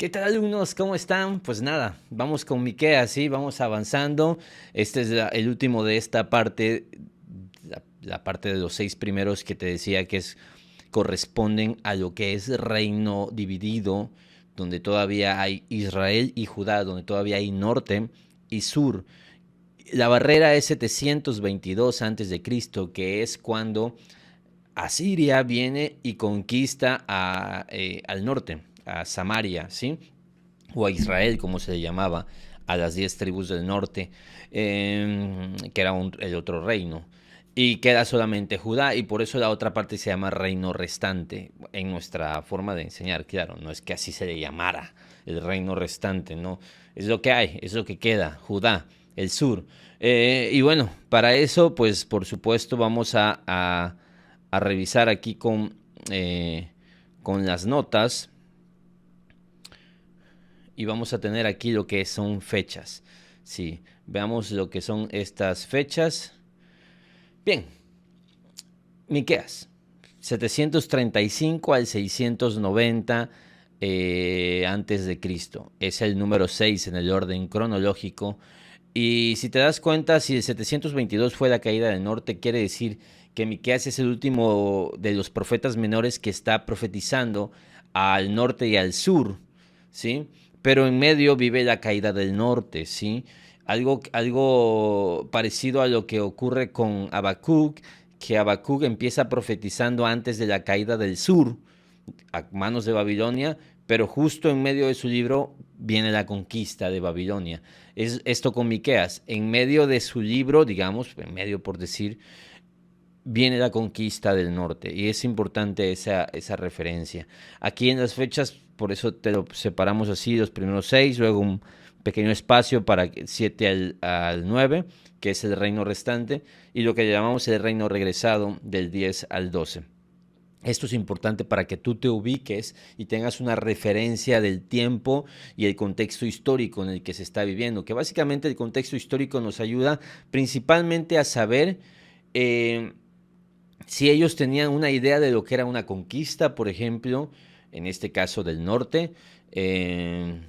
¿Qué tal, alumnos? ¿Cómo están? Pues nada, vamos con Miqueas, ¿sí? Vamos avanzando. Este es el último de esta parte, la parte de los seis primeros que te decía que corresponden a lo que es reino dividido, donde todavía hay Israel y Judá, donde todavía hay norte y sur. La barrera es 722 antes de Cristo, que es cuando Asiria viene y conquista al norte, a Samaria, ¿sí? O a Israel, como se le llamaba, a las 10 tribus del norte, que era el otro reino. Y queda solamente Judá, y por eso la otra parte se llama reino restante, en nuestra forma de enseñar, claro, no es que así se le llamara el reino restante, no, es lo que hay, es lo que queda, Judá, el sur. Y bueno, para eso, pues por supuesto vamos a revisar aquí con las notas y vamos a tener aquí lo que son fechas. Sí, veamos lo que son estas fechas. Bien, Miqueas, 735 al 690 antes de Cristo. Es el número 6 en el orden cronológico. Y si te das cuenta, si el 722 fue la caída del norte, quiere decir que Miqueas es el último de los profetas menores que está profetizando al norte y al sur, ¿sí? Pero en medio vive la caída del norte, ¿sí? Algo parecido a lo que ocurre con Habacuc, que Habacuc empieza profetizando antes de la caída del sur, a manos de Babilonia, pero justo en medio de su libro viene la conquista de Babilonia. Es esto con Miqueas. En medio de su libro, digamos, en medio por decir, viene la conquista del norte. Y es importante esa referencia. Aquí en las fechas, por eso te lo separamos así, los primeros 6, luego un pequeño espacio para 7 al 9, que es el reino restante, y lo que llamamos el reino regresado del 10 al 12. Esto es importante para que tú te ubiques y tengas una referencia del tiempo y el contexto histórico en el que se está viviendo, que básicamente el contexto histórico nos ayuda principalmente a saber si ellos tenían una idea de lo que era una conquista, por ejemplo, en este caso del norte, eh,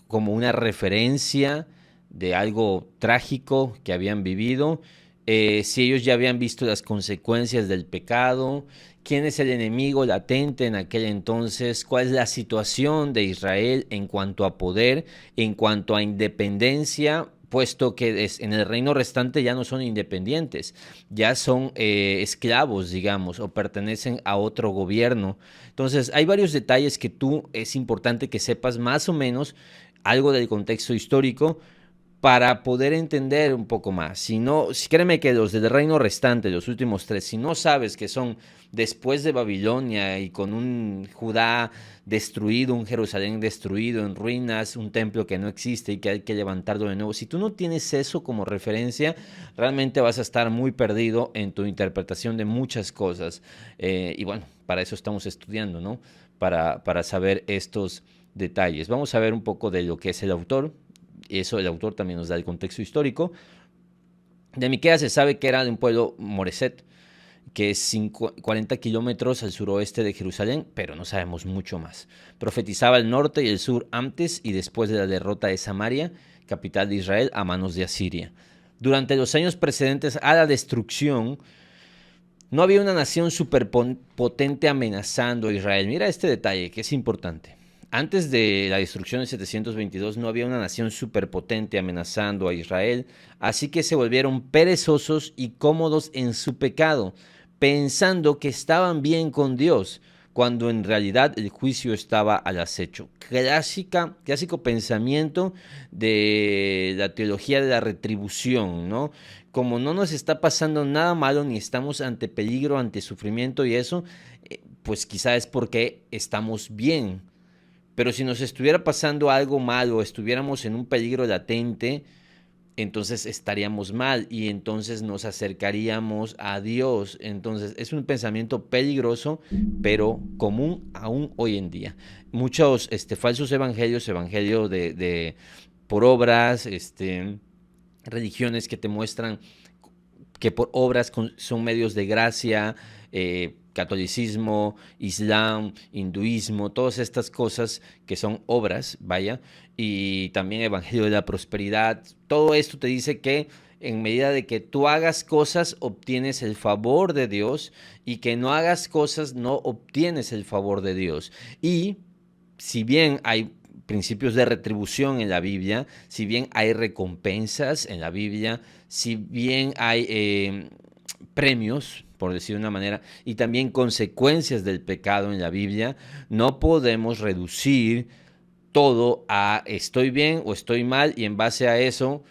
como una referencia de algo trágico que habían vivido, si ellos ya habían visto las consecuencias del pecado, quién es el enemigo latente en aquel entonces, cuál es la situación de Israel en cuanto a poder, en cuanto a independencia, puesto que en el reino restante ya no son independientes, ya son esclavos, digamos, o pertenecen a otro gobierno. Entonces, hay varios detalles que tú es importante que sepas más o menos algo del contexto histórico para poder entender un poco más. Si no, créeme que los del reino restante, los últimos tres, si no sabes que son después de Babilonia y con un Judá destruido, un Jerusalén destruido, en ruinas, un templo que no existe y que hay que levantarlo de nuevo, si tú no tienes eso como referencia, realmente vas a estar muy perdido en tu interpretación de muchas cosas. Y bueno, para eso estamos estudiando, ¿no? Para saber estos detalles. Vamos a ver un poco de lo que es el autor. Eso el autor también nos da el contexto histórico. De Miqueas se sabe que era de un pueblo moreset, que es 40 kilómetros al suroeste de Jerusalén, pero no sabemos mucho más. Profetizaba el norte y el sur antes y después de la derrota de Samaria, capital de Israel, a manos de Asiria. Durante los años precedentes a la destrucción, no había una nación superpotente amenazando a Israel. Mira este detalle que es importante. Antes de la destrucción de 722 no había una nación superpotente amenazando a Israel, así que se volvieron perezosos y cómodos en su pecado, pensando que estaban bien con Dios, cuando en realidad el juicio estaba al acecho. Clásico pensamiento de la teología de la retribución, ¿no? Como no nos está pasando nada malo, ni estamos ante peligro, ante sufrimiento y eso, pues quizá es porque estamos bien. Pero si nos estuviera pasando algo malo, estuviéramos en un peligro latente, entonces estaríamos mal y entonces nos acercaríamos a Dios. Entonces es un pensamiento peligroso, pero común aún hoy en día. Muchos falsos evangelios, evangelios por obras, religiones que te muestran que por obras son medios de gracia, catolicismo, islam, hinduismo, todas estas cosas que son obras, vaya, y también Evangelio de la Prosperidad, todo esto te dice que en medida de que tú hagas cosas, obtienes el favor de Dios, y que no hagas cosas, no obtienes el favor de Dios. Y si bien hay principios de retribución en la Biblia, si bien hay recompensas en la Biblia, si bien hay premios, por decir de una manera, y también consecuencias del pecado en la Biblia, no podemos reducir todo a estoy bien o estoy mal, y en base a eso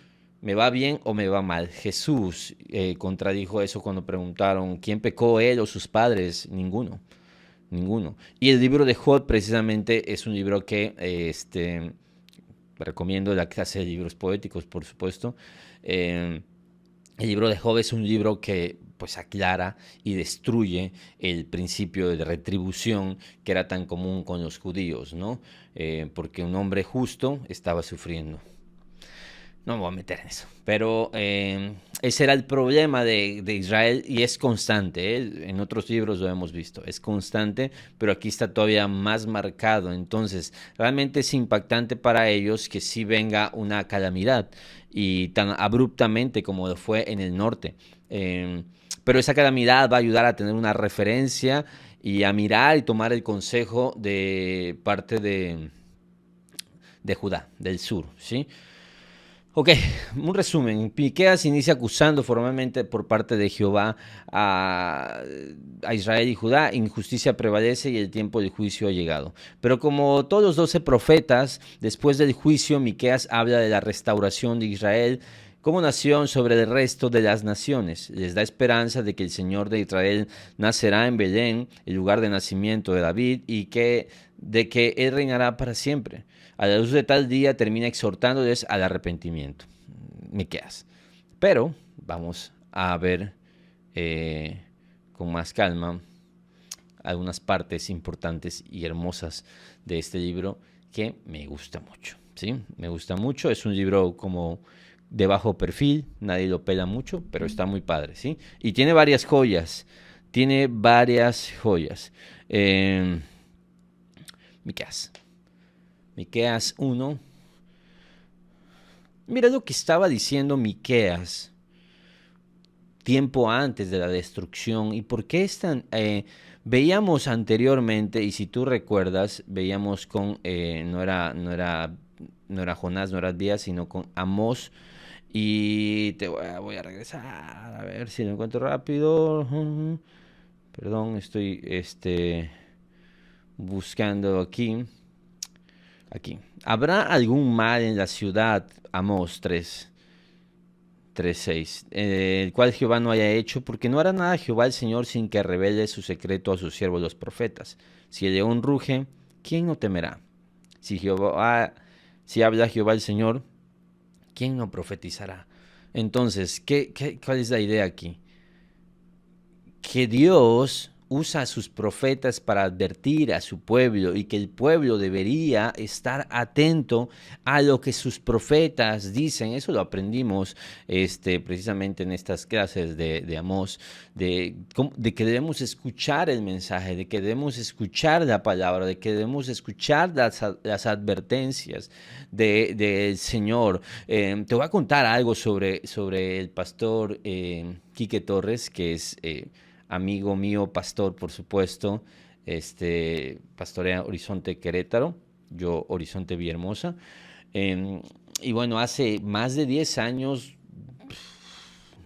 me va bien o me va mal. Jesús contradijo eso cuando preguntaron quién pecó, él o sus padres. Ninguno. Ninguno. Y el libro de Job precisamente es un libro que recomiendo, la clase de libros poéticos, por supuesto. El libro de Job es un libro que pues aclara y destruye el principio de retribución que era tan común con los judíos, ¿no? Porque un hombre justo estaba sufriendo. No me voy a meter en eso. Pero ese era el problema de Israel, y es constante. En otros libros lo hemos visto. Es constante, pero aquí está todavía más marcado. Entonces, realmente es impactante para ellos que sí venga una calamidad, y tan abruptamente como lo fue en el norte. Pero esa calamidad va a ayudar a tener una referencia y a mirar y tomar el consejo de parte de Judá, del sur, ¿sí? Ok, un resumen. Miqueas inicia acusando formalmente por parte de Jehová a Israel y Judá. Injusticia prevalece y el tiempo del juicio ha llegado. Pero como todos los 12 profetas, después del juicio, Miqueas habla de la restauración de Israel como nación sobre el resto de las naciones. Les da esperanza de que el Señor de Israel nacerá en Belén, el lugar de nacimiento de David, y de que Él reinará para siempre. A la luz de tal día termina exhortándoles al arrepentimiento. Miqueas. Pero vamos a ver con más calma algunas partes importantes y hermosas de este libro que me gusta mucho, ¿sí? Me gusta mucho. Es un libro como de bajo perfil, nadie lo pela mucho, pero está muy padre, ¿sí? Y tiene varias joyas. Tiene varias joyas. Miqueas. Miqueas 1. Mira lo que estaba diciendo Miqueas tiempo antes de la destrucción. ¿Y por qué es tan...? Veíamos anteriormente, y si tú recuerdas, veíamos con... no era Jonás, no era Díaz, sino con Amós. Y voy a regresar, a ver si lo encuentro rápido. Perdón, estoy buscando aquí. Aquí. ¿Habrá algún mal en la ciudad? Amós 3:6, el cual Jehová no haya hecho, porque no hará nada Jehová el Señor sin que revele su secreto a sus siervos los profetas. Si el león ruge, ¿quién no temerá? Si habla Jehová el Señor, ¿quién no profetizará? Entonces, ¿cuál es la idea aquí? Que Dios usa a sus profetas para advertir a su pueblo, y que el pueblo debería estar atento a lo que sus profetas dicen. Eso lo aprendimos precisamente en estas clases de Amós, de que debemos escuchar el mensaje, de que debemos escuchar la palabra, de que debemos escuchar las advertencias del Señor. Te voy a contar algo sobre el pastor Quique Torres, que es... amigo mío, pastor, por supuesto, pastorea Horizonte Querétaro, yo Horizonte Villahermosa. Y bueno, hace más de 10 años,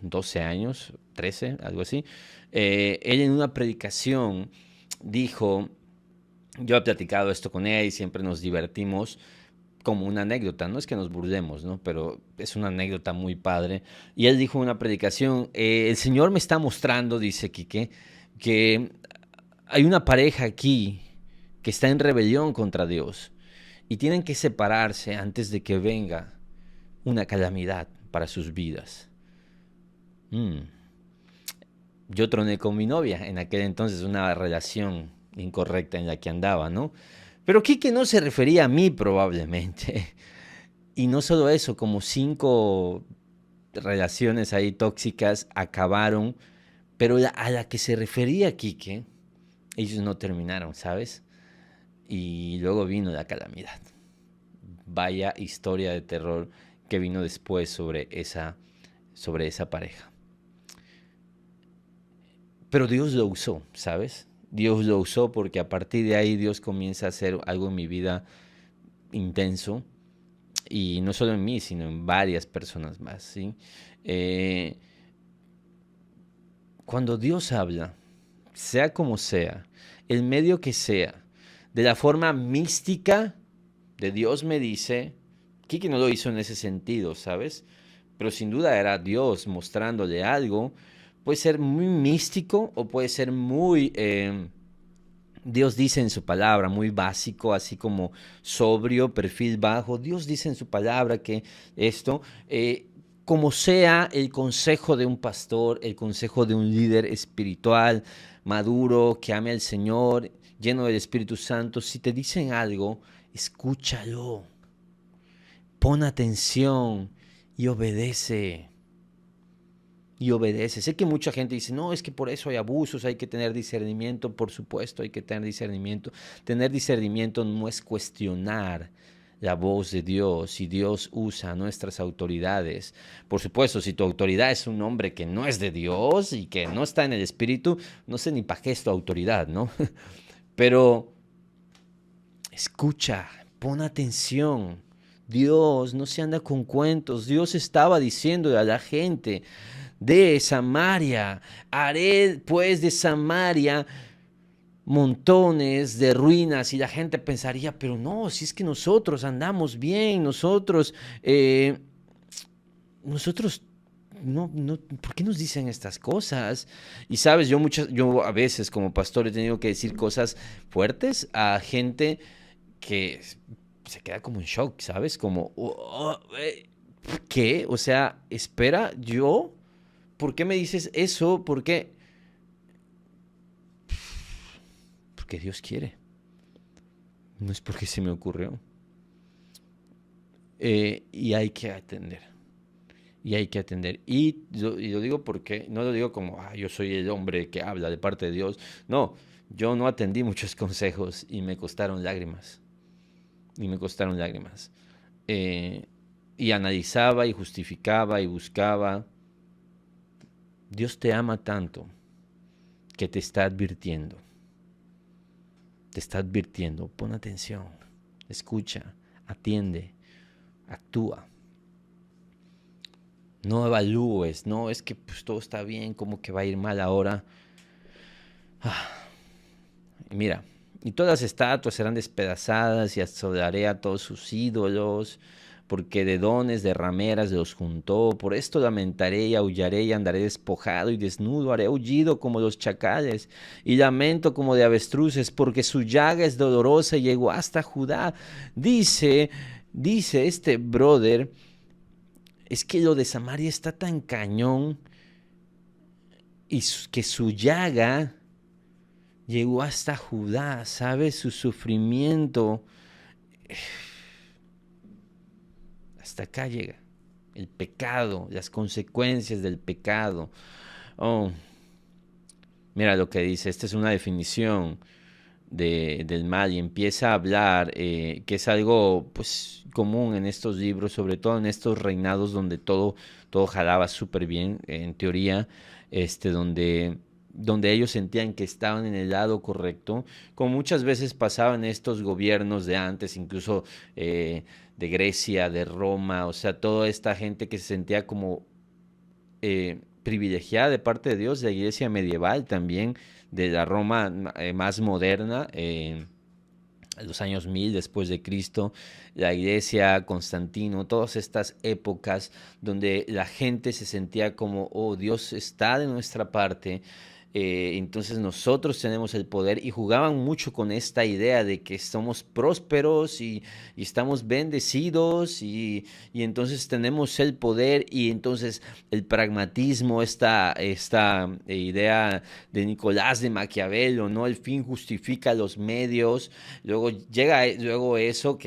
12 años, 13, algo así, él en una predicación dijo, yo he platicado esto con él y siempre nos divertimos, como una anécdota, no es que nos burlemos, ¿no? Pero es una anécdota muy padre. Y él dijo en una predicación, el Señor me está mostrando, dice Quique, que hay una pareja aquí que está en rebelión contra Dios, y tienen que separarse antes de que venga una calamidad para sus vidas. Yo troné con mi novia en aquel entonces, una relación incorrecta en la que andaba, ¿no? Pero Quique no se refería a mí probablemente. Y no solo eso, como 5 relaciones ahí tóxicas acabaron, pero a la que se refería Quique ellos no terminaron, ¿sabes? Y luego vino la calamidad. Vaya historia de terror que vino después sobre esa pareja. Pero Dios lo usó, ¿sabes? Dios lo usó porque a partir de ahí Dios comienza a hacer algo en mi vida intenso. Y no solo en mí, sino en varias personas más, ¿sí? Eh, Cuando Dios habla, sea como sea, el medio que sea, de la forma mística de Dios me dice, Kiki no lo hizo en ese sentido, ¿sabes? Pero sin duda era Dios mostrándole algo. Puede ser muy místico o puede ser muy, Dios dice en su palabra, muy básico, así como sobrio, perfil bajo. Dios dice en su palabra que esto, como sea el consejo de un pastor, el consejo de un líder espiritual, maduro, que ame al Señor, lleno del Espíritu Santo, si te dicen algo, escúchalo, pon atención y obedece. Y obedece. Sé que mucha gente dice, no, es que por eso hay abusos, hay que tener discernimiento. Por supuesto, hay que tener discernimiento. Tener discernimiento no es cuestionar la voz de Dios, y Dios usa a nuestras autoridades. Por supuesto, si tu autoridad es un hombre que no es de Dios y que no está en el Espíritu, no sé ni para qué es tu autoridad, ¿no? Pero escucha, pon atención. Dios no se anda con cuentos. Dios estaba diciendo a la gente de Samaria, haré pues de Samaria montones de ruinas, y la gente pensaría, pero no, si es que nosotros andamos bien, nosotros no, ¿por qué nos dicen estas cosas? Y sabes, yo a veces como pastor he tenido que decir cosas fuertes a gente que se queda como en shock, ¿sabes? Como, ¿qué? O sea, espera, yo, ¿por qué me dices eso? ¿Por qué? Porque Dios quiere, no es porque se me ocurrió. Y hay que atender. Y hay que atender. Y lo digo porque, no lo digo como, yo soy el hombre que habla de parte de Dios. No, yo no atendí muchos consejos y me costaron lágrimas. Y me costaron lágrimas. Eh, y analizaba y justificaba y buscaba. Dios te ama tanto que te está advirtiendo. Te está advirtiendo. Pon atención. Escucha. Atiende. Actúa. No evalúes, no es que pues, todo está bien, como que va a ir mal ahora. Mira, y todas las estatuas serán despedazadas y asolaré a todos sus ídolos, porque de dones, de rameras los juntó. Por esto lamentaré y aullaré y andaré despojado y desnudo. Haré aullido como los chacales y lamento como de avestruces, porque su llaga es dolorosa y llegó hasta Judá. Dice, dice este brother, es que lo de Samaria está tan cañón y que su llaga llegó hasta Judá, ¿sabes? Su sufrimiento hasta acá llega. El pecado, las consecuencias del pecado. Oh, mira lo que dice, esta es una definición del mal y empieza a hablar, que es algo pues común en estos libros, sobre todo en estos reinados donde todo jalaba súper bien, en teoría, donde ellos sentían que estaban en el lado correcto, como muchas veces pasaban estos gobiernos de antes, incluso de Grecia, de Roma, o sea, toda esta gente que se sentía como privilegiada de parte de Dios, de la iglesia medieval también, de la Roma más moderna, los años 1000 después de Cristo, la iglesia, Constantino, todas estas épocas donde la gente se sentía como, oh, Dios está de nuestra parte, entonces nosotros tenemos el poder, y jugaban mucho con esta idea de que somos prósperos y estamos bendecidos y entonces tenemos el poder, y entonces el pragmatismo, esta idea de Nicolás de Maquiavelo, ¿no? El fin justifica los medios. Luego llega luego eso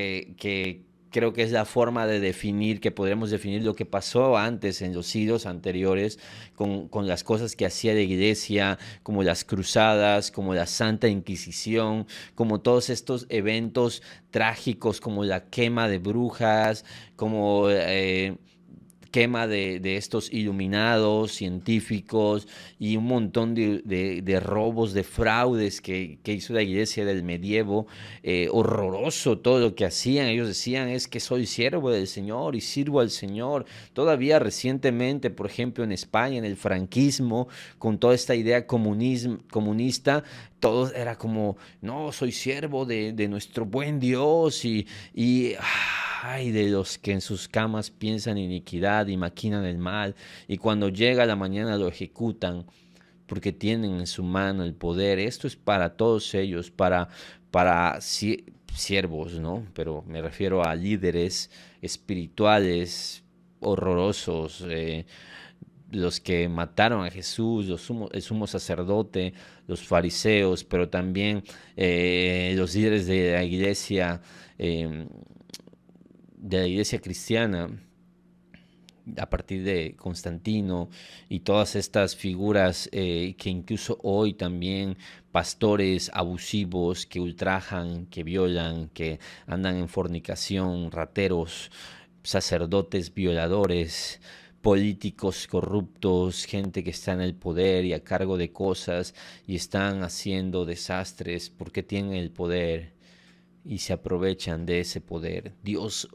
creo que es la forma de definir, que podremos definir lo que pasó antes en los siglos anteriores con las cosas que hacía la iglesia, como las cruzadas, como la Santa Inquisición, como todos estos eventos trágicos, como la quema de brujas, como quema de estos iluminados científicos y un montón de robos, de fraudes que hizo la iglesia del medievo. Horroroso todo lo que hacían. Ellos decían es que soy siervo del Señor y sirvo al Señor. Todavía recientemente, por ejemplo, en España, en el franquismo, con toda esta idea comunista, todo era como, no, soy siervo de nuestro buen Dios y ay, de los que en sus camas piensan iniquidad y maquinan el mal, y cuando llega la mañana lo ejecutan porque tienen en su mano el poder. Esto es para todos ellos, para siervos, ¿no? Pero me refiero a líderes espirituales horrorosos, los que mataron a Jesús, el sumo sacerdote, los fariseos, pero también los líderes eh, de la iglesia cristiana, a partir de Constantino y todas estas figuras que incluso hoy también pastores abusivos que ultrajan, que violan, que andan en fornicación, rateros, sacerdotes violadores, políticos corruptos, gente que está en el poder y a cargo de cosas y están haciendo desastres porque tienen el poder y se aprovechan de ese poder. Dios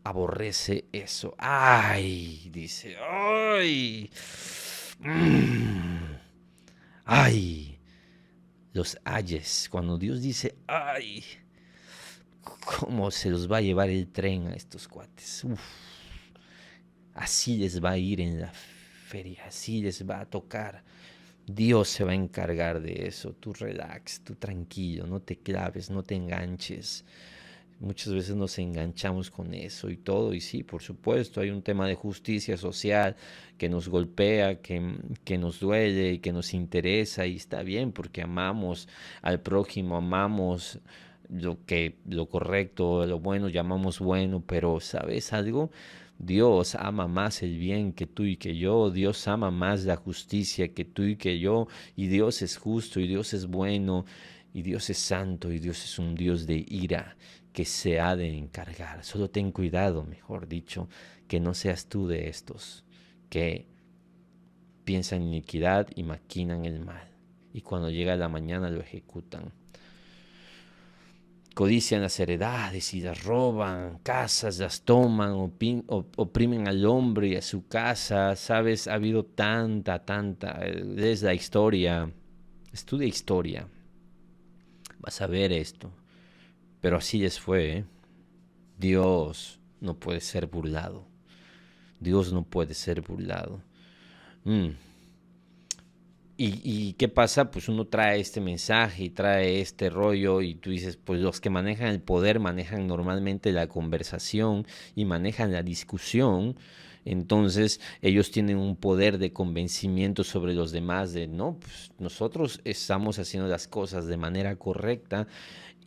aborrece eso. Ay, dice, ay, mm, ay, los ayes. Cuando Dios dice, ay, cómo se los va a llevar el tren a estos cuates. Uf, así les va a ir en la feria, así les va a tocar. Dios se va a encargar de eso. Tú relax, tú tranquilo, no te claves, no te enganches. Muchas veces nos enganchamos con eso y todo, y sí, por supuesto, hay un tema de justicia social que nos golpea, que nos duele y que nos interesa, y está bien porque amamos al prójimo, amamos lo correcto, lo bueno llamamos bueno, pero ¿sabes algo? Dios ama más el bien que tú y que yo, Dios ama más la justicia que tú y que yo, y Dios es justo, y Dios es bueno, y Dios es santo, y Dios es un Dios de ira que se ha de encargar. Solo ten cuidado, mejor dicho, que no seas tú de estos que piensan iniquidad y maquinan el mal, y cuando llega la mañana lo ejecutan. Codician las heredades y las roban, casas las toman, oprimen al hombre y a su casa. Sabes, ha habido tanta, es la historia, estudia historia, vas a ver esto, pero así les fue, ¿eh? Dios no puede ser burlado, Dios no puede ser burlado. Mm. ¿Y qué pasa? Pues uno trae este mensaje y trae este rollo y tú dices, pues los que manejan el poder manejan normalmente la conversación y manejan la discusión. Entonces ellos tienen un poder de convencimiento sobre los demás de, no, pues nosotros estamos haciendo las cosas de manera correcta.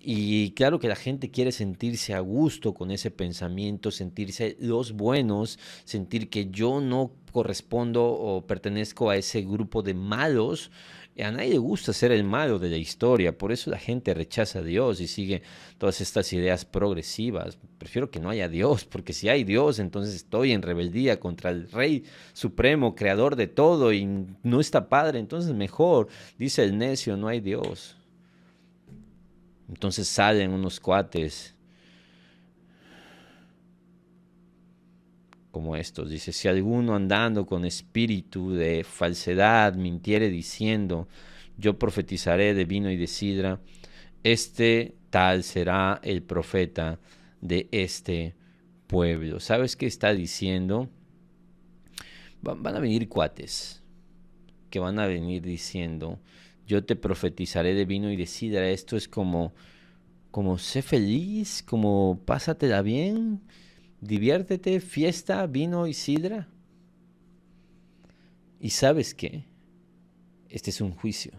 Y claro que la gente quiere sentirse a gusto con ese pensamiento, sentirse los buenos, sentir que yo no correspondo o pertenezco a ese grupo de malos. A nadie le gusta ser el malo de la historia, por eso la gente rechaza a Dios y sigue todas estas ideas progresivas. Prefiero que no haya Dios, porque si hay Dios, entonces estoy en rebeldía contra el Rey Supremo, creador de todo, y no está padre, entonces mejor, dice el necio, no hay Dios. Entonces salen unos cuates como estos. Dice, si alguno andando con espíritu de falsedad mintiere diciendo, yo profetizaré de vino y de sidra, este tal será el profeta de este pueblo. ¿Sabes qué está diciendo? Van a venir cuates que van a venir diciendo, yo te profetizaré de vino y de sidra. Esto es como sé feliz, como pásatela bien, diviértete, fiesta, vino y sidra. ¿Y sabes qué? Este es un juicio.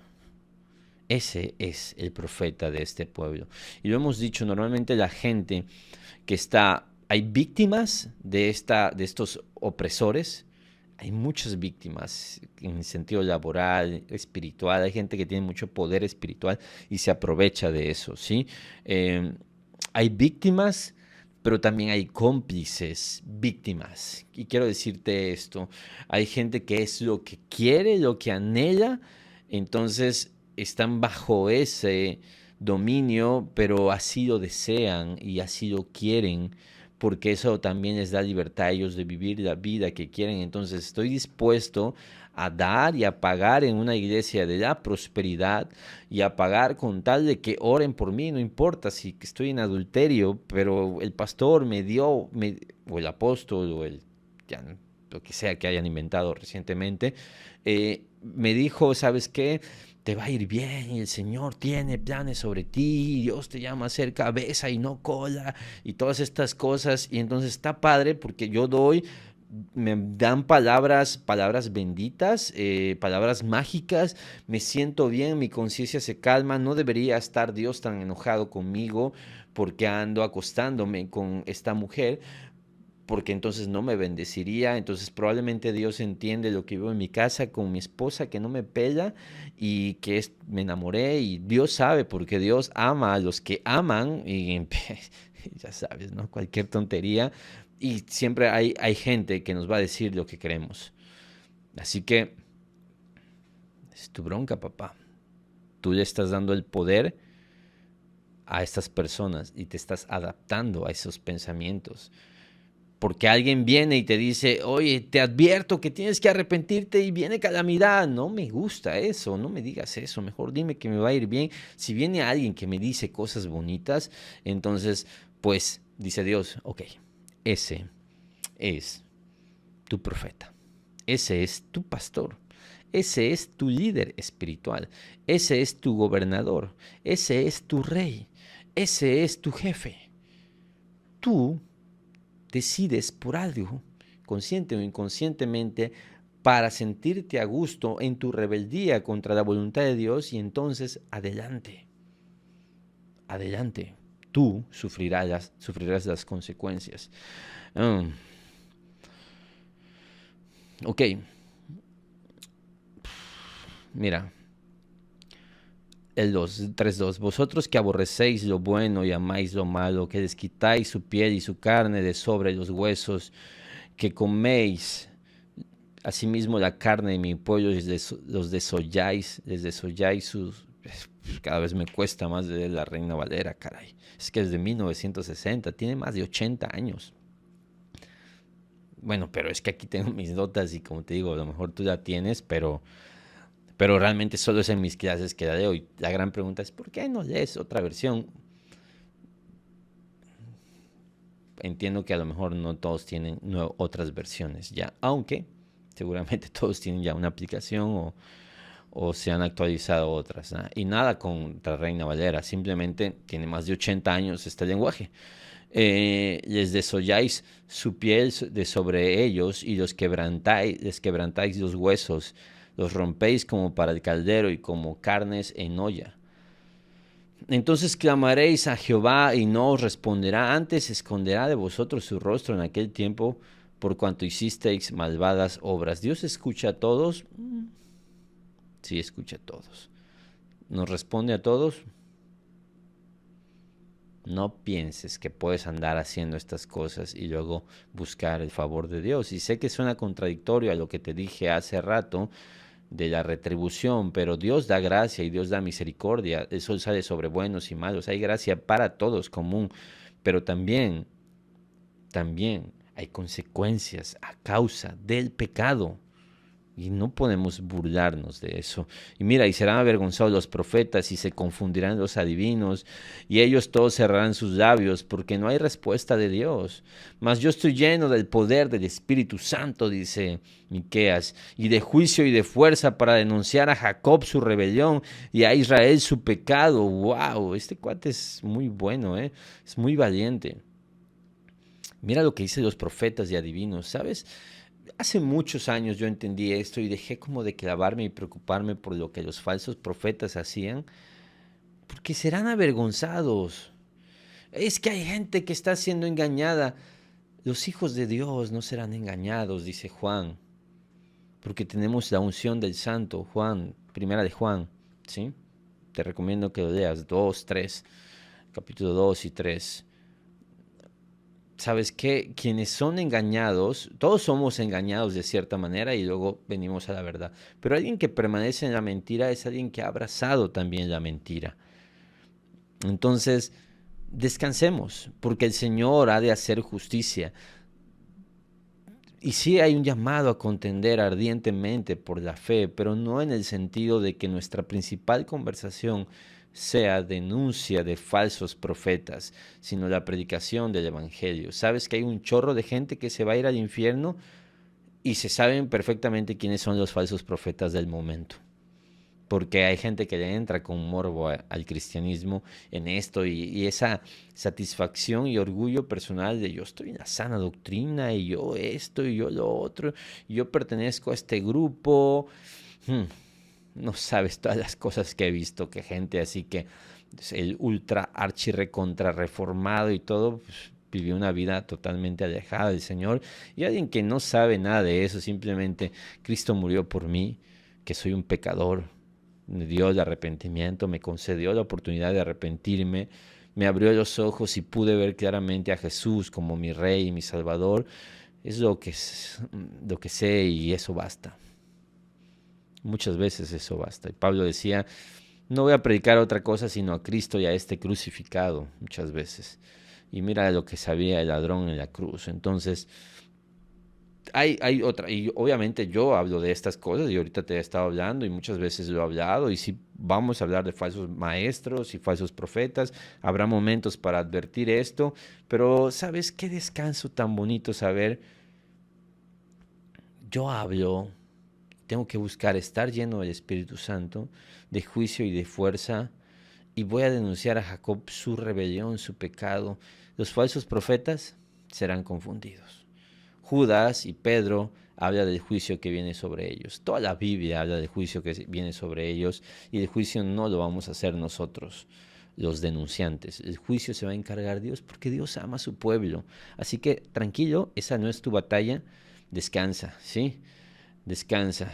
Ese es el profeta de este pueblo. Y lo hemos dicho, normalmente la gente que está Hay víctimas de estos opresores. Hay muchas víctimas en el sentido laboral, espiritual. Hay gente que tiene mucho poder espiritual y se aprovecha de eso, ¿sí? Eh, Hay víctimas, pero también hay cómplices víctimas. Y quiero decirte esto, hay gente que es lo que quiere, lo que anhela, entonces están bajo ese dominio, pero así lo desean y así lo quieren, porque eso también les da libertad a ellos de vivir la vida que quieren. Entonces estoy dispuesto a dar y a pagar en una iglesia de la prosperidad y a pagar con tal de que oren por mí, no importa si estoy en adulterio, pero el pastor o el apóstol, o ya, lo que sea que hayan inventado recientemente, me dijo, ¿sabes qué? Te va a ir bien y el Señor tiene planes sobre ti, Dios te llama a ser cabeza y no cola y todas estas cosas. Y entonces está padre porque yo doy, me dan palabras benditas, palabras mágicas, me siento bien, mi conciencia se calma, no debería estar Dios tan enojado conmigo porque ando acostándome con esta mujer, porque entonces no me bendeciría. Entonces probablemente Dios entiende lo que vivo en mi casa con mi esposa, que no me pela y que me enamoré, y Dios sabe, porque Dios ama a los que aman y ya sabes, ¿no? Cualquier tontería, y siempre hay gente que nos va a decir lo que queremos. Así que es tu bronca, papá. Tú le estás dando el poder a estas personas y te estás adaptando a esos pensamientos. Porque alguien viene y te dice, oye, te advierto que tienes que arrepentirte y viene calamidad. No me gusta eso, no me digas eso, mejor dime que me va a ir bien. Si viene alguien que me dice cosas bonitas, entonces, pues, dice Dios, ok, ese es tu profeta, ese es tu pastor, ese es tu líder espiritual, ese es tu gobernador, ese es tu rey, ese es tu jefe. Tú decides por algo, consciente o inconscientemente, para sentirte a gusto en tu rebeldía contra la voluntad de Dios, y entonces adelante, adelante, tú sufrirás las consecuencias. Um, ok, mira, el 2, 3:2. Vosotros que aborrecéis lo bueno y amáis lo malo, que desquitáis su piel y su carne de sobre los huesos, que coméis asimismo la carne de mi pueblo, los desolláis sus... Cada vez me cuesta más de la Reina Valera, caray. Es que es de 1960, tiene más de 80 años. Bueno, pero es que aquí tengo mis notas y, como te digo, a lo mejor tú la tienes, pero realmente solo es en mis clases que la leo. Y la gran pregunta es, ¿por qué no lees otra versión? Entiendo que a lo mejor no todos tienen otras versiones ya, aunque seguramente todos tienen ya una aplicación, o se han actualizado otras, ¿no? Y nada contra Reina Valera, simplemente tiene más de 80 años este lenguaje. Les desolláis su piel de sobre ellos y les quebrantáis los huesos, los rompéis como para el caldero y como carnes en olla. Entonces clamaréis a Jehová y no os responderá, antes esconderá de vosotros su rostro en aquel tiempo, por cuanto hicisteis malvadas obras. ¿Dios escucha a todos? Sí, escucha a todos. ¿Nos responde a todos? No pienses que puedes andar haciendo estas cosas y luego buscar el favor de Dios. Y sé que suena contradictorio a lo que te dije hace rato de la retribución, pero Dios da gracia y Dios da misericordia. El sol sale sobre buenos y malos. Hay gracia para todos común, pero también hay consecuencias a causa del pecado. Y no podemos burlarnos de eso. Y mira, y serán avergonzados los profetas y se confundirán los adivinos, y ellos todos cerrarán sus labios, porque no hay respuesta de Dios. Mas yo estoy lleno del poder del Espíritu Santo, dice Miqueas, y de juicio y de fuerza para denunciar a Jacob su rebelión y a Israel su pecado. ¡Wow! Este cuate es muy bueno, ¿eh? Es muy valiente. Mira lo que dicen los profetas y adivinos, ¿sabes? Hace muchos años yo entendí esto y dejé como de clavarme y preocuparme por lo que los falsos profetas hacían, porque serán avergonzados. Es que hay gente que está siendo engañada. Los hijos de Dios no serán engañados, dice Juan, porque tenemos la unción del Santo, Juan, primera de Juan, ¿sí? Te recomiendo que lo leas, 2, 3, capítulo 2 y 3. ¿Sabes qué? Quienes son engañados, todos somos engañados de cierta manera y luego venimos a la verdad. Pero alguien que permanece en la mentira es alguien que ha abrazado también la mentira. Entonces, descansemos, porque el Señor ha de hacer justicia. Y sí hay un llamado a contender ardientemente por la fe, pero no en el sentido de que nuestra principal conversación sea denuncia de falsos profetas, sino la predicación del Evangelio. ¿Sabes que hay un chorro de gente que se va a ir al infierno y se saben perfectamente quiénes son los falsos profetas del momento? Porque hay gente que le entra con morbo al cristianismo en esto y esa satisfacción y orgullo personal de yo estoy en la sana doctrina y yo esto y yo lo otro, y yo pertenezco a este grupo. No sabes todas las cosas que he visto, que gente así que es el ultra archi recontra reformado y todo, pues, vivió una vida totalmente alejada del Señor, y alguien que no sabe nada de eso, simplemente Cristo murió por mí, que soy un pecador, me dio el arrepentimiento, me concedió la oportunidad de arrepentirme, me abrió los ojos y pude ver claramente a Jesús como mi Rey y mi Salvador. Es lo que sé y eso basta. Muchas veces eso basta. Y Pablo decía, no voy a predicar otra cosa sino a Cristo y a este crucificado, muchas veces. Y mira lo que sabía el ladrón en la cruz. Entonces, hay otra, y obviamente yo hablo de estas cosas y ahorita te he estado hablando y muchas veces lo he hablado y sí vamos a hablar de falsos maestros y falsos profetas, habrá momentos para advertir esto, pero ¿sabes qué descanso tan bonito saber? Yo hablo, tengo que buscar estar lleno del Espíritu Santo, de juicio y de fuerza, y voy a denunciar a Jacob su rebelión, su pecado. Los falsos profetas serán confundidos. Judas y Pedro habla del juicio que viene sobre ellos. Toda la Biblia habla del juicio que viene sobre ellos y el juicio no lo vamos a hacer nosotros, los denunciantes. El juicio se va a encargar Dios porque Dios ama a su pueblo. Así que tranquilo, esa no es tu batalla. Descansa, ¿sí? Descansa.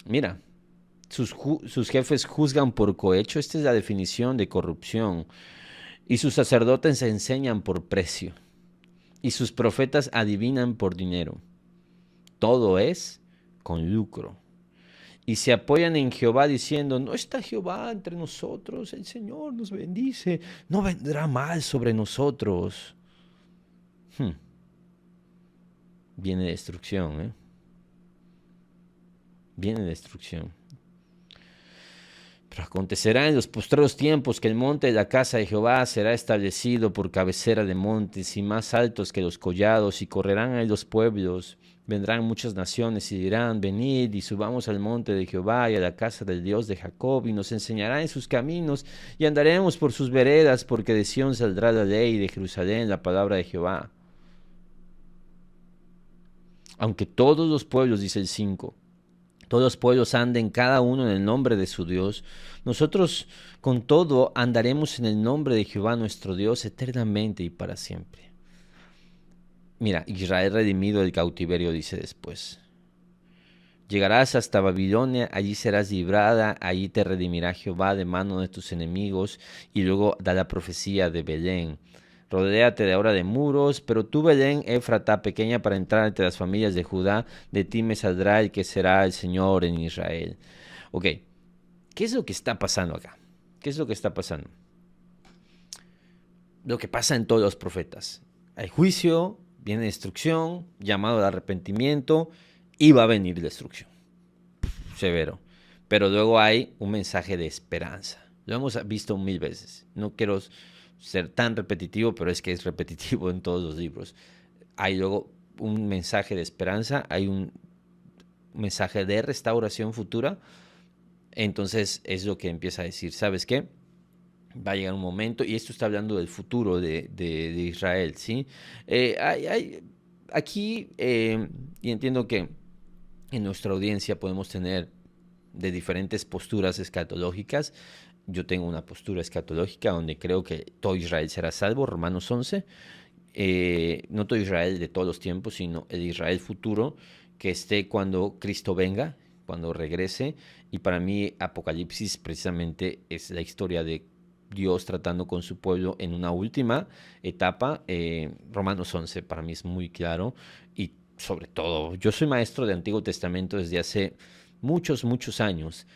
Mira, sus jefes juzgan por cohecho. Esta es la definición de corrupción. Y sus sacerdotes enseñan por precio. Y sus profetas adivinan por dinero. Todo es con lucro. Y se apoyan en Jehová diciendo, no está Jehová entre nosotros, el Señor nos bendice, no vendrá mal sobre nosotros. Viene destrucción, ¿eh? Viene destrucción. Pero acontecerá en los postreros tiempos que el monte de la casa de Jehová será establecido por cabecera de montes y más altos que los collados, y correrán ahí los pueblos. Vendrán muchas naciones y dirán, venid y subamos al monte de Jehová y a la casa del Dios de Jacob, y nos enseñará en sus caminos, y andaremos por sus veredas, porque de Sión saldrá la ley, y de Jerusalén la palabra de Jehová. Aunque todos los pueblos, dice el 5, todos los pueblos anden cada uno en el nombre de su Dios, nosotros con todo andaremos en el nombre de Jehová nuestro Dios eternamente y para siempre. Mira, Israel redimido del cautiverio, dice después. Llegarás hasta Babilonia, allí serás librada, allí te redimirá Jehová de mano de tus enemigos. Y luego da la profecía de Belén. Rodéate de ahora de muros, pero tú, Belén, Éfrata, pequeña para entrar entre las familias de Judá, de ti me saldrá el que será el Señor en Israel. Ok, ¿qué es lo que está pasando acá? ¿Qué es lo que está pasando? Lo que pasa en todos los profetas. Hay juicio, viene destrucción, llamado al arrepentimiento, y va a venir destrucción. Severo. Pero luego hay un mensaje de esperanza. Lo hemos visto 1000 veces. No quiero ser tan repetitivo, pero es que es repetitivo en todos los libros. Hay luego un mensaje de esperanza, hay un mensaje de restauración futura. Entonces es lo que empieza a decir, ¿sabes qué? Va a llegar un momento, y esto está hablando del futuro de Israel, ¿sí? Aquí, y entiendo que en nuestra audiencia podemos tener de diferentes posturas escatológicas. Yo tengo una postura escatológica donde creo que todo Israel será salvo, Romanos 11. no todo Israel de todos los tiempos, sino el Israel futuro, que esté cuando Cristo venga, cuando regrese. Y para mí Apocalipsis precisamente es la historia de Dios tratando con su pueblo en una última etapa. Romanos 11 para mí es muy claro. Y sobre todo, yo soy maestro de Antiguo Testamento desde hace muchos, muchos años.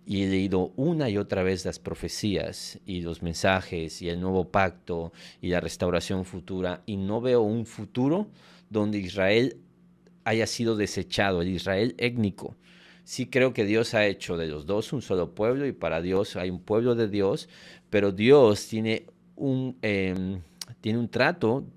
Y he leído una y otra vez las profecías y los mensajes y el nuevo pacto y la restauración futura. Y no veo un futuro donde Israel haya sido desechado, el Israel étnico. Sí creo que Dios ha hecho de los dos un solo pueblo y para Dios hay un pueblo de Dios, pero Dios tiene un trato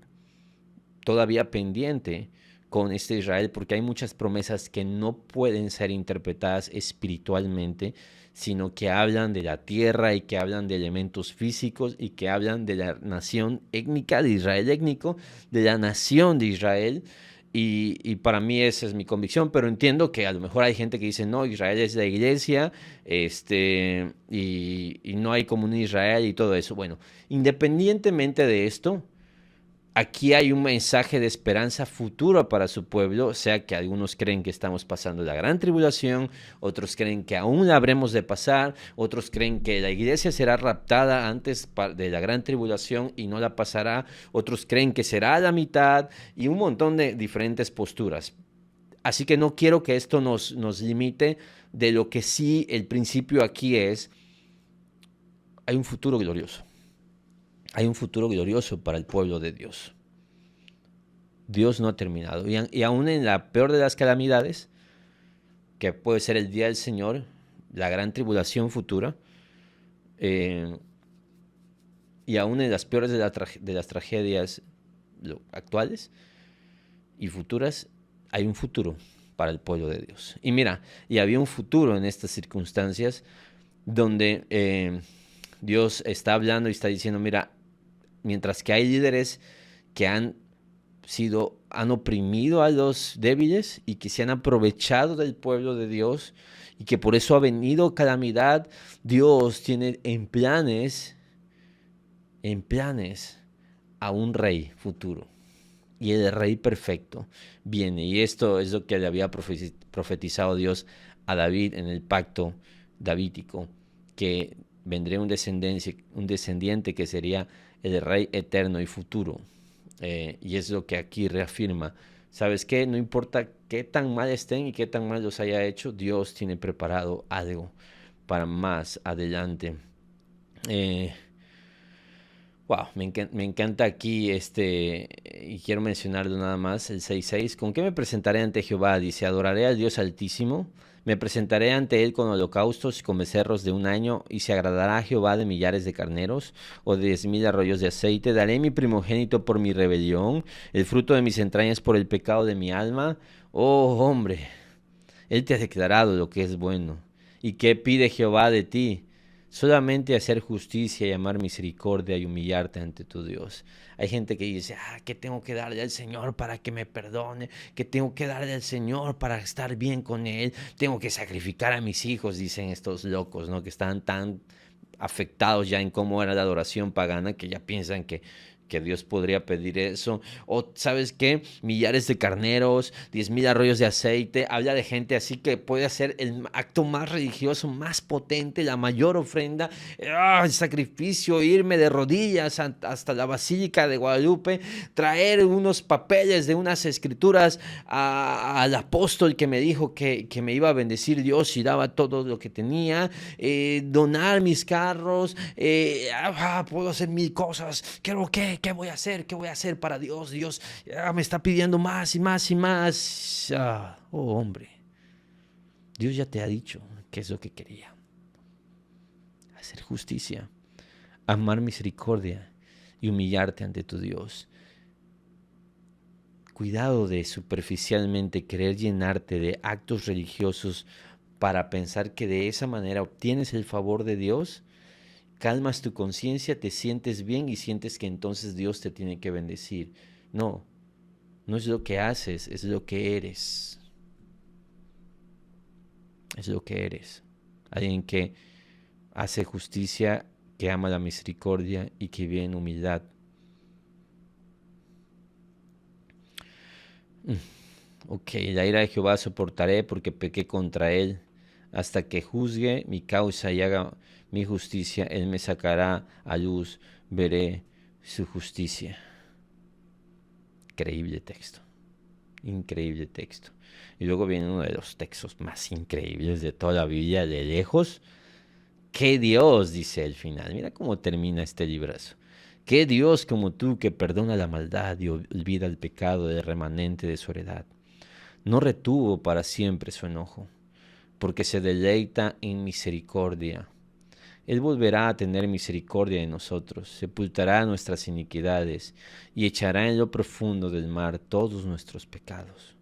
todavía pendiente con este Israel porque hay muchas promesas que no pueden ser interpretadas espiritualmente, sino que hablan de la tierra y que hablan de elementos físicos y que hablan de la nación étnica, de Israel étnico, de la nación de Israel. Y para mí esa es mi convicción, pero entiendo que a lo mejor hay gente que dice, no, Israel es la iglesia, y no hay como un Israel y todo eso. Bueno, independientemente de esto, aquí hay un mensaje de esperanza futura para su pueblo, o sea que algunos creen que estamos pasando la gran tribulación, otros creen que aún la habremos de pasar, otros creen que la iglesia será raptada antes de la gran tribulación y no la pasará, otros creen que será a la mitad y un montón de diferentes posturas. Así que no quiero que esto nos limite de lo que sí el principio aquí es, hay un futuro glorioso. Hay un futuro glorioso para el pueblo de Dios. Dios no ha terminado. Y aún en la peor de las calamidades, que puede ser el día del Señor, la gran tribulación futura, eh, y aún en las peores de las tragedias actuales y futuras, hay un futuro para el pueblo de Dios. Y mira, y había un futuro en estas circunstancias donde Dios está hablando y está diciendo, mira, mientras que hay líderes que han oprimido a los débiles y que se han aprovechado del pueblo de Dios y que por eso ha venido calamidad, Dios tiene en planes a un rey futuro. Y el rey perfecto viene. Y esto es lo que le había profetizado Dios a David en el pacto davídico, que vendría un descendiente que sería el rey eterno y futuro. Y es lo que aquí reafirma. ¿Sabes qué? No importa qué tan mal estén y qué tan mal los haya hecho, Dios tiene preparado algo para más adelante. Eh, Wow, me encanta aquí y quiero mencionarlo nada más, el 6:6. ¿Con qué me presentaré ante Jehová? Dice, adoraré al Dios Altísimo, me presentaré ante Él con holocaustos y con becerros de un año, y se agradará a Jehová de millares de carneros o de 10,000 arroyos de aceite. Daré mi primogénito por mi rebelión, el fruto de mis entrañas por el pecado de mi alma. Oh, hombre, Él te ha declarado lo que es bueno. ¿Y qué pide Jehová de ti? Solamente hacer justicia y amar misericordia y humillarte ante tu Dios. Hay gente que dice, ¿qué tengo que darle al Señor para que me perdone? ¿Qué tengo que darle al Señor para estar bien con Él? Tengo que sacrificar a mis hijos, dicen estos locos, ¿no? Que están tan afectados ya en cómo era la adoración pagana que ya piensan que Dios podría pedir eso. O, ¿sabes qué? Millares de carneros, 10,000 arroyos de aceite. Habla de gente así que puede hacer el acto más religioso, más potente, la mayor ofrenda, el sacrificio, irme de rodillas hasta la Basílica de Guadalupe, traer unos papeles de unas escrituras al apóstol que me dijo que me iba a bendecir Dios y daba todo lo que tenía, donar mis carros, puedo hacer mil cosas. ¿Qué voy a hacer? ¿Qué voy a hacer para Dios? Dios me está pidiendo más y más y más. Oh, hombre. Dios ya te ha dicho qué es lo que quería. Hacer justicia, amar misericordia y humillarte ante tu Dios. Cuidado de superficialmente querer llenarte de actos religiosos para pensar que de esa manera obtienes el favor de Dios. Calmas tu conciencia, te sientes bien y sientes que entonces Dios te tiene que bendecir. No, no es lo que haces, es lo que eres. Es lo que eres. Alguien que hace justicia, que ama la misericordia y que vive en humildad. Ok, la ira de Jehová soportaré porque pequé contra él. Hasta que juzgue mi causa y haga mi justicia, él me sacará a luz, veré su justicia. Increíble texto, increíble texto. Y luego viene uno de los textos más increíbles de toda la Biblia, de lejos. ¡Qué Dios! Dice el final. Mira cómo termina este librazo. ¡Qué Dios como tú que perdona la maldad y olvida el pecado del remanente de su heredad! No retuvo para siempre su enojo, porque se deleita en misericordia. Él volverá a tener misericordia de nosotros, sepultará nuestras iniquidades y echará en lo profundo del mar todos nuestros pecados.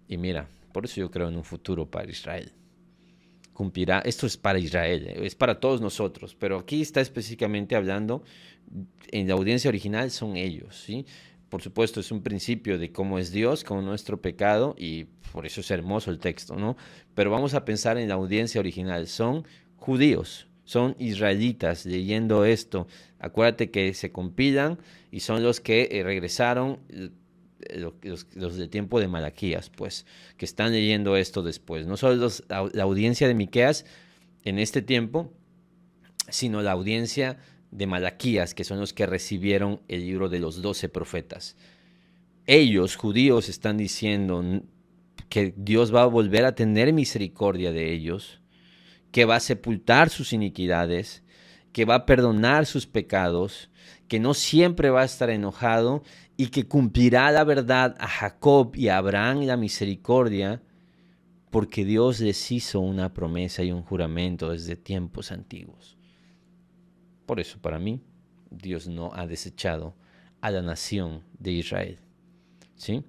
Y mira, por eso yo creo en un futuro para Israel. Cumplirá, esto es para Israel, es para todos nosotros, pero aquí está específicamente hablando, en la audiencia original son ellos, ¿sí? Por supuesto, es un principio de cómo es Dios, como nuestro pecado, y por eso es hermoso el texto, ¿no? Pero vamos a pensar en la audiencia original, son judíos, son israelitas leyendo esto. Acuérdate que se compilan y son los que regresaron, los del tiempo de Malaquías, pues, que están leyendo esto después. No solo la audiencia de Miqueas en este tiempo, sino la audiencia de Malaquías, que son los que recibieron el libro de los 12 profetas. Ellos, judíos, están diciendo que Dios va a volver a tener misericordia de ellos, que va a sepultar sus iniquidades, que va a perdonar sus pecados, que no siempre va a estar enojado y que cumplirá la verdad a Jacob y a Abraham la misericordia, porque Dios les hizo una promesa y un juramento desde tiempos antiguos. Por eso, para mí, Dios no ha desechado a la nación de Israel. ¿Sí?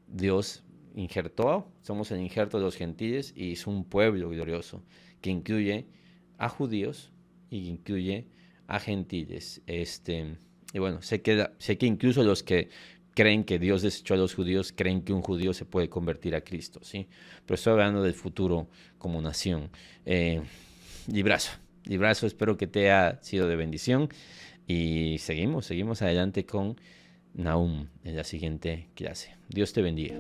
Dios injertó, somos el injerto de los gentiles y es un pueblo glorioso que incluye a judíos y incluye a gentiles. Y bueno, sé que incluso los que creen que Dios desechó a los judíos creen que un judío se puede convertir a Cristo, ¿sí? Pero estoy hablando del futuro como nación. Librazo, librazo, espero que te haya sido de bendición y seguimos adelante con Nahum en la siguiente clase. Dios te bendiga.